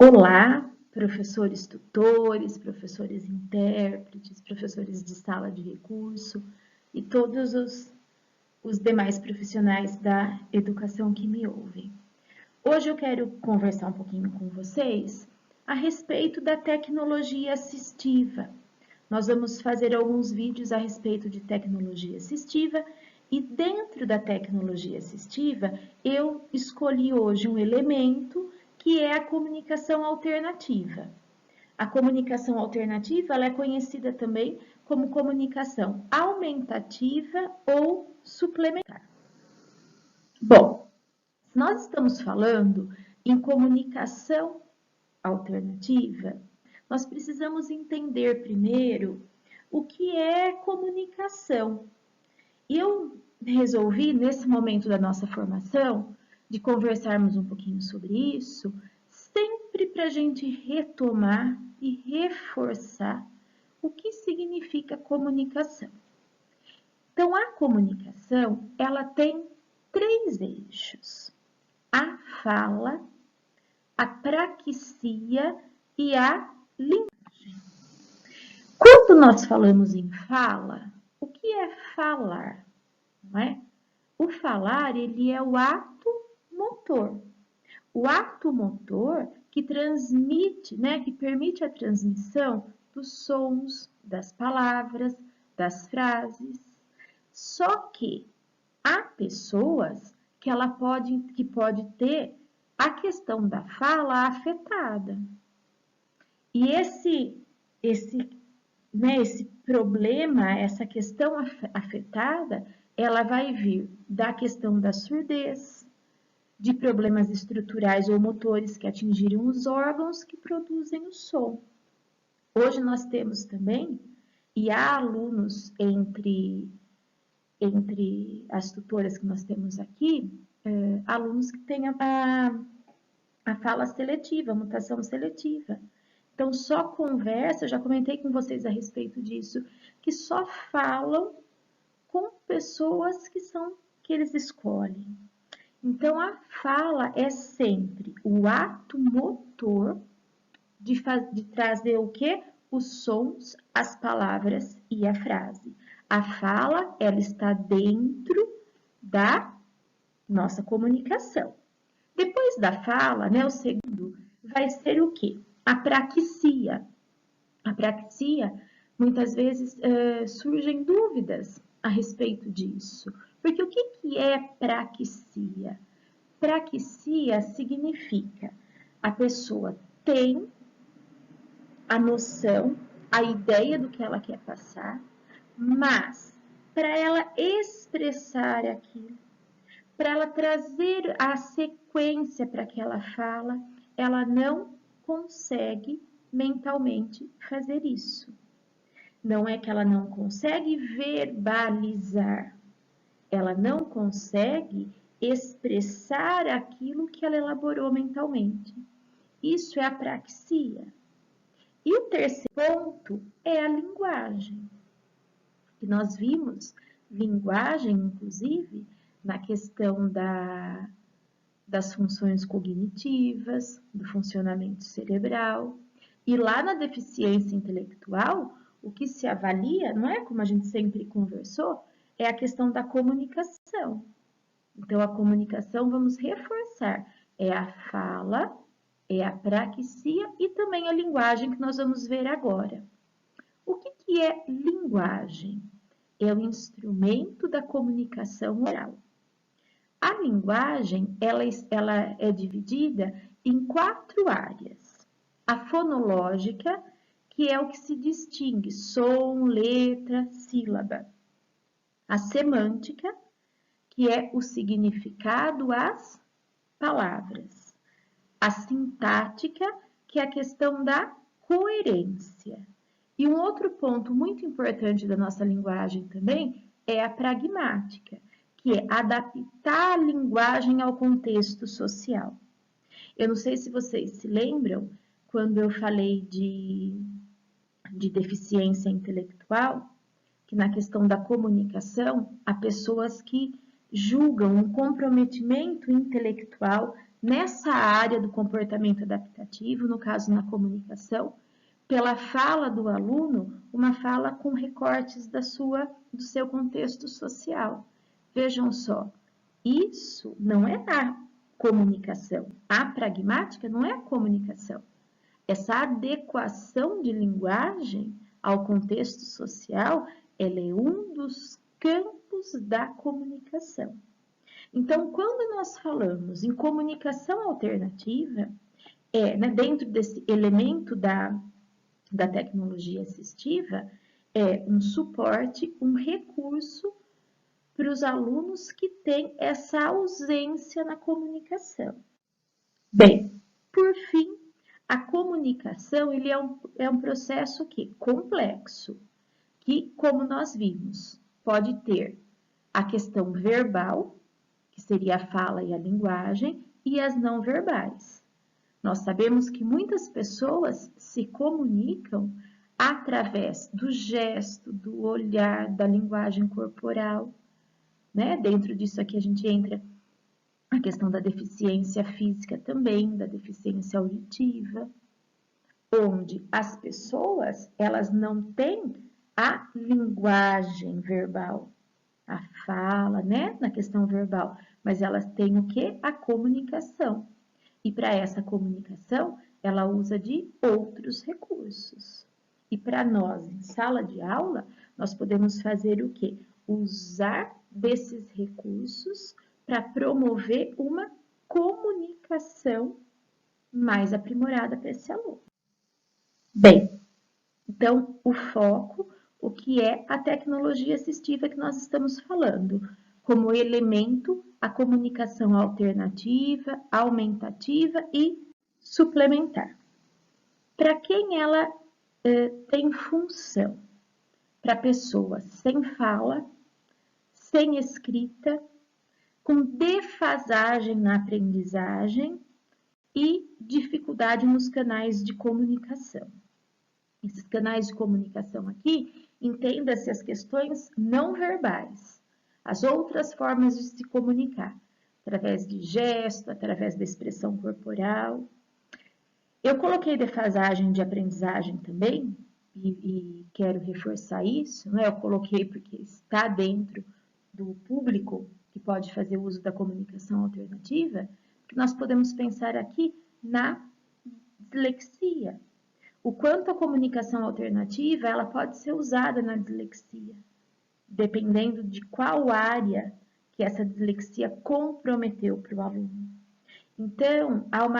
Olá, professores tutores, professores intérpretes, professores de sala de recurso e todos os demais profissionais da educação que me ouvem. Hoje eu quero conversar um pouquinho com vocês a respeito da tecnologia assistiva. Nós vamos fazer alguns vídeos a respeito de tecnologia assistiva e dentro da tecnologia assistiva eu escolhi hoje um elemento que é a comunicação alternativa. A comunicação alternativa ela é conhecida também como comunicação aumentativa ou suplementar. Bom, nós estamos falando em comunicação alternativa, nós precisamos entender primeiro o que é comunicação. E eu resolvi, nesse momento da nossa formação, de conversarmos um pouquinho sobre isso, sempre para a gente retomar e reforçar o que significa comunicação. Então, a comunicação, ela tem três eixos: a fala, a praxia e a linguagem. Quando nós falamos em fala, o que é falar? Não é? O falar, ele é o ato motor. O ato motor que transmite, que permite a transmissão dos sons, das palavras, das frases. Só que há pessoas que pode ter a questão da fala afetada. E esse problema, essa questão afetada, ela vai vir da questão da surdez, de problemas estruturais ou motores que atingiram os órgãos que produzem o som. Hoje nós temos também, e há alunos entre as tutoras que nós temos aqui, alunos que têm a fala seletiva, a mutação seletiva. Então, só conversa, já comentei com vocês a respeito disso, que só falam com pessoas que eles escolhem. Então, a fala é sempre o ato motor de trazer o quê? Os sons, as palavras e a frase. A fala, ela está dentro da nossa comunicação. Depois da fala, o segundo vai ser o quê? A praxia. A praxia, muitas vezes, surgem dúvidas a respeito disso. Porque o que é praxia? Praxia significa a pessoa tem a noção, a ideia do que ela quer passar, mas para ela expressar aquilo, para ela trazer a sequência para aquela fala, ela não consegue mentalmente fazer isso. Não é que ela não consegue verbalizar, ela não consegue expressar aquilo que ela elaborou mentalmente. Isso é a praxia. E o terceiro ponto é a linguagem. Que nós vimos linguagem, inclusive, na questão das funções cognitivas, do funcionamento cerebral. E lá na deficiência intelectual, o que se avalia, não é como a gente sempre conversou, é a questão da comunicação. Então, a comunicação, vamos reforçar, é a fala, é a praxia e também a linguagem que nós vamos ver agora. O que é linguagem? É o instrumento da comunicação oral. A linguagem, ela é dividida em 4 áreas. A fonológica, que é o que se distingue, som, letra, sílaba. A semântica, que é o significado, as palavras. A sintática, que é a questão da coerência. E um outro ponto muito importante da nossa linguagem também é a pragmática, que é adaptar a linguagem ao contexto social. Eu não sei se vocês se lembram, quando eu falei de deficiência intelectual, que na questão da comunicação, há pessoas que julgam um comprometimento intelectual nessa área do comportamento adaptativo, no caso na comunicação, pela fala do aluno, uma fala com recortes do seu contexto social. Vejam só, isso não é a comunicação. A pragmática não é a comunicação. Essa adequação de linguagem ao contexto social, ela é um dos campos da comunicação. Então, quando nós falamos em comunicação alternativa, dentro desse elemento da tecnologia assistiva, é um suporte, um recurso para os alunos que têm essa ausência na comunicação. Bem, por fim, a comunicação ele é um processo complexo, que, como nós vimos, pode ter a questão verbal, que seria a fala e a linguagem, e as não verbais. Nós sabemos que muitas pessoas se comunicam através do gesto, do olhar, da linguagem corporal, né? Dentro disso aqui a gente entra a questão da deficiência física também, da deficiência auditiva, onde as pessoas, elas não têm a linguagem verbal, a fala, né, na questão verbal, mas elas têm o quê? A comunicação. E para essa comunicação, ela usa de outros recursos. E para nós, em sala de aula, nós podemos fazer o quê? Usar desses recursos para promover uma comunicação mais aprimorada para esse aluno. Bem, então, o foco, o que é a tecnologia assistiva que nós estamos falando, como elemento a comunicação alternativa, aumentativa e suplementar. Para quem ela tem função? Para pessoas sem fala, sem escrita, com defasagem na aprendizagem e dificuldade nos canais de comunicação. Esses canais de comunicação aqui, entenda-se as questões não verbais, as outras formas de se comunicar, através de gesto, através da expressão corporal. Eu coloquei defasagem de aprendizagem também, e quero reforçar isso, né? Eu coloquei porque está dentro do público que pode fazer uso da comunicação alternativa, que nós podemos pensar aqui na dislexia. O quanto a comunicação alternativa ela pode ser usada na dislexia, dependendo de qual área que essa dislexia comprometeu para o aluno. Então, há um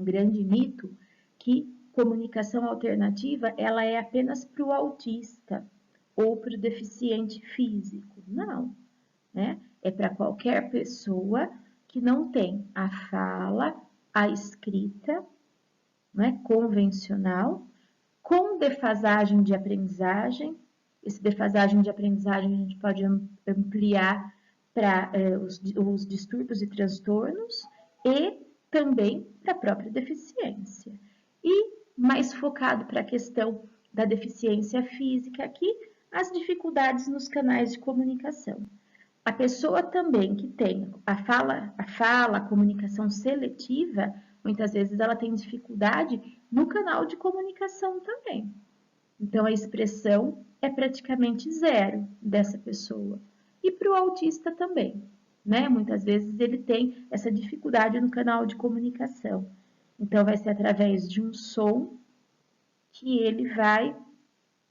grande mito que comunicação alternativa ela é apenas para o autista ou para o deficiente físico. Não, né? É para qualquer pessoa que não tem a fala, a escrita, né, convencional, com defasagem de aprendizagem. Esse defasagem de aprendizagem a gente pode ampliar para os distúrbios e transtornos e também para a própria deficiência. E mais focado para a questão da deficiência física aqui, as dificuldades nos canais de comunicação. A pessoa também que tem a comunicação seletiva, muitas vezes ela tem dificuldade no canal de comunicação também. Então, a expressão é praticamente zero dessa pessoa. E para o autista também, né? Muitas vezes ele tem essa dificuldade no canal de comunicação. Então, vai ser através de um som que ele vai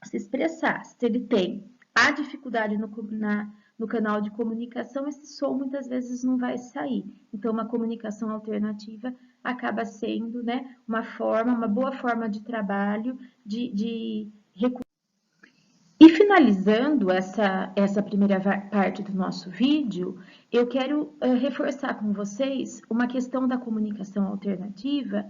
se expressar. Se ele tem a dificuldade no canal de comunicação, esse som muitas vezes não vai sair. Então, uma comunicação alternativa acaba sendo, né, uma boa forma de trabalho, de recurso. E finalizando essa primeira parte do nosso vídeo, eu quero reforçar com vocês uma questão da comunicação alternativa,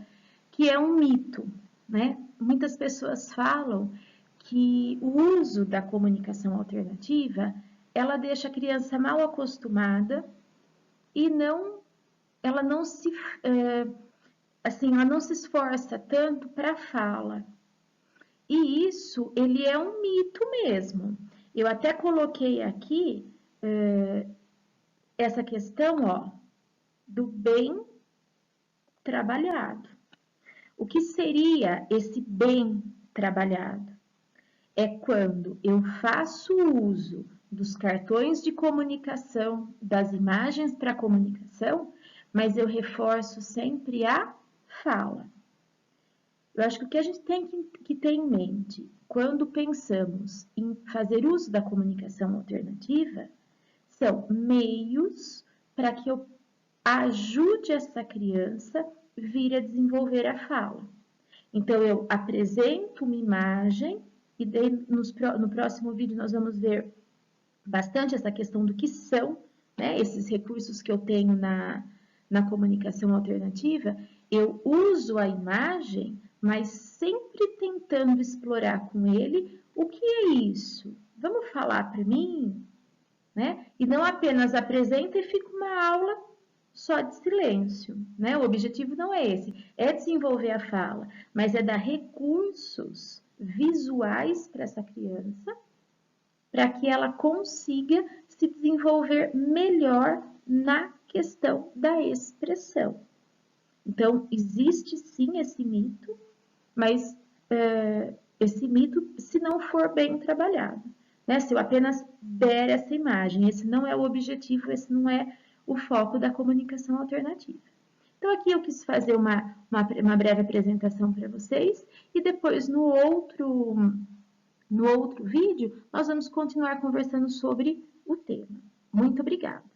que é um mito, né? Muitas pessoas falam que o uso da comunicação alternativa, ela deixa a criança mal acostumada e ela não se esforça tanto para a fala. E isso, ele é um mito mesmo. Eu até coloquei aqui essa questão, ó, do bem trabalhado. O que seria esse bem trabalhado? É quando eu faço uso dos cartões de comunicação, das imagens para comunicação, mas eu reforço sempre a fala. Eu acho que o que a gente tem que ter em mente quando pensamos em fazer uso da comunicação alternativa são meios para que eu ajude essa criança a vir a desenvolver a fala. Então, eu apresento uma imagem e no próximo vídeo nós vamos ver bastante essa questão do que são, né, esses recursos que eu tenho na comunicação alternativa. Eu uso a imagem, mas sempre tentando explorar com ele o que é isso. Vamos falar para mim? Né? E não apenas apresenta e fica uma aula só de silêncio, né? O objetivo não é esse, é desenvolver a fala, mas é dar recursos visuais para essa criança, para que ela consiga se desenvolver melhor na questão da expressão. Então, existe sim esse mito, mas esse mito, se não for bem trabalhado, né? Se eu apenas der essa imagem, esse não é o objetivo, esse não é o foco da comunicação alternativa. Então, aqui eu quis fazer uma breve apresentação para vocês e depois no outro vídeo nós vamos continuar conversando sobre o tema. Muito obrigada!